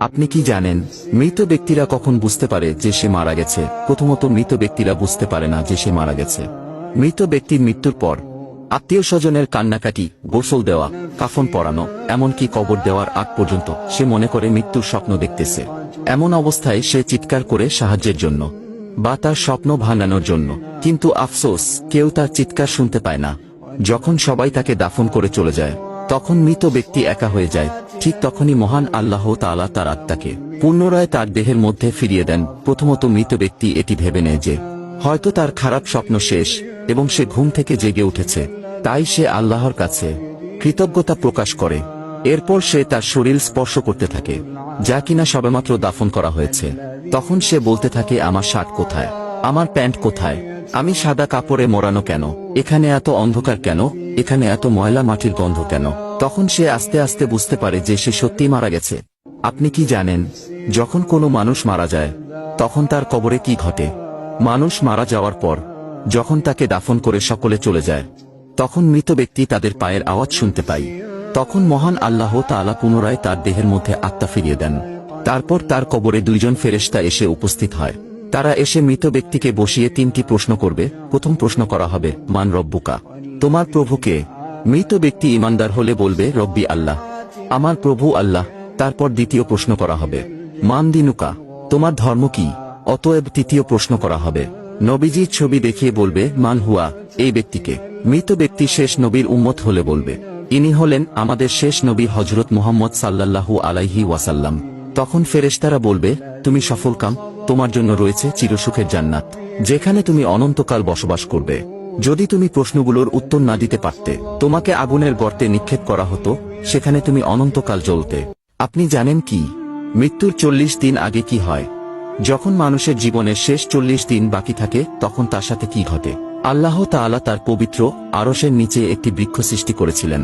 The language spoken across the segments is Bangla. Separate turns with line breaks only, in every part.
আপনি কি জানেন মৃত ব্যক্তিরা কখন বুঝতে পারে যে সে মারা গেছে? প্রথমত, মৃত ব্যক্তিরা বুঝতে পারে না যে সে মারা গেছে। মৃত ব্যক্তির মৃত্যুর পর আত্মীয় স্বজনের কান্নাকাটি, গোসল দেওয়া, কাফন পরানো, এমনকি কবর দেওয়ার আগ পর্যন্ত সে মনে করে মৃত্যুর স্বপ্ন দেখতেছে। এমন অবস্থায় সে চিৎকার করে সাহায্যের জন্য বা তার স্বপ্ন ভাঙানোর জন্য। কিন্তু আফসোস, কেউ তার চিৎকার শুনতে পায় না। যখন সবাই তাকে দাফন করে চলে যায়, তখন মৃত ব্যক্তি একা হয়ে যায়। ঠিক তখনই মহান আল্লাহ তাআলা তার আত্মাকে পুনরায় তার দেহের মধ্যে ফিরিয়ে দেন। প্রথমত, মৃত ব্যক্তি এটি ভেবে নেয় যে হয়তো তার খারাপ স্বপ্ন শেষ এবং সে ঘুম থেকে জেগে উঠেছে। তাই সে আল্লাহর কাছে কৃতজ্ঞতা প্রকাশ করে। এরপর সে তার শরীর স্পর্শ করতে থাকে, যা কিনা সবেমাত্র দাফন করা হয়েছে। তখন সে বলতে থাকে, আমার শার্ট কোথায়, আমার প্যান্ট কোথায়, আমি সাদা কাপড়ে মোড়ানো কেন, এখানে এত অন্ধকার কেন, এখানে এত ময়লা মাটির গন্ধ কেন? তখন সে আস্তে আস্তে বুঝতে পারে যে সে সত্যিই মারা গেছে। আপনি কি জানেন, যখন কোনো মানুষ মারা যায় তখন তার কবরে কি ঘটে? মানুষ মারা যাওয়ার পর যখন তাকে দাফন করে সকলে চলে যায়, তখন মৃত ব্যক্তি তাদের পায়ের আওয়াজ শুনতে পায়। তখন মহান আল্লাহ তাআলা পুনরায় তার দেহের মধ্যে আত্মা ফিরিয়ে দেন। তারপর তার কবরে দুইজন ফেরেশতা এসে উপস্থিত হয়। তারা এসে মৃত ব্যক্তিকে বসিয়ে তিনটি প্রশ্ন করবে। প্রথম প্রশ্ন করা হবে, মান রব্বুকা, তোমার প্রভুকে? মৃত ব্যক্তি ঈমানদার হলে বলবে, রব্বি আল্লাহ, আমার প্রভু আল্লাহ। তারপর দ্বিতীয় প্রশ্ন করা হবে, মান দিনুকা, তোমার ধর্ম কি? অতএব তৃতীয় প্রশ্ন করা হবে। নবীজির ছবি দেখিয়ে বলবে, মান হুয়া, এই ব্যক্তিকে? মৃত ব্যক্তি শেষ নবীর উম্মত হলে বলবে, ইনি হলেন আমাদের শেষ নবী হযরত মুহাম্মদ সাল্লাল্লাহু আলাইহি ওয়াসাল্লাম। তখন ফেরেশতারা বলবে, তুমি সফলকাম, তোমার জন্য রয়েছে চিরসুখের জান্নাত, যেখানে তুমি অনন্তকাল বসবাস করবে। যদি তুমি প্রশ্নগুলোর উত্তর না দিতে পারতে, তোমাকে আগুনের গর্তে নিক্ষেপ করা হতো, সেখানে তুমি অনন্তকাল জ্বলতে। আপনি জানেন কি মৃত্যুর 40 দিন আগে কি হয়? যখন মানুষের জীবনের শেষ 40 দিন বাকি থাকে, তখন তার সাথে কি ঘটে? আল্লাহ তাআলা তার পবিত্র আরশের নিচে একটি বৃক্ষ সৃষ্টি করেছিলেন।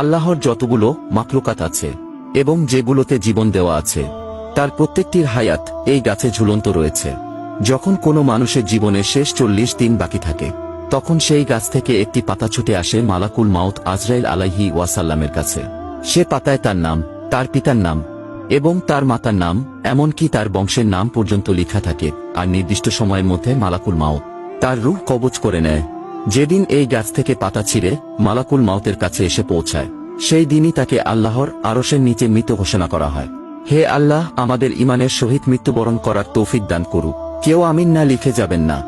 আল্লাহর যতগুলো মাখলুকাত আছে এবং যেগুলোতে জীবন দেওয়া আছে, তার প্রত্যেকটির হায়াত এই গাছে ঝুলন্ত রয়েছে। যখন কোনো মানুষের জীবনের শেষ 40 দিন বাকি থাকে, তখন সেই গাছ থেকে একটি পাতা ছুটে আসে মালাকুল মাউত আজরাইল আলাইহি ওয়াসাল্লামের কাছে। সে পাতায় তার নাম, তার পিতার নাম এবং তার মাতার নাম, এমনকি তার বংশের নাম পর্যন্ত লেখা থাকে। আর নির্দিষ্ট সময়ের মধ্যে মালাকুল মাউত তার রূহ কবজ করে নেয়। যেদিন এই গাছ থেকে পাতা ছিঁড়ে মালাকুল মাউতের কাছে এসে পৌঁছায়, সেই দিনই তাকে আল্লাহর আরশের নিচে মৃত ঘোষণা করা হয়। হে আল্লাহ, আমাদের ঈমানের সহিত মৃত্যুবরণ করার তৌফিক দান করুক। কেউ আমিন না লিখে যাবেন না।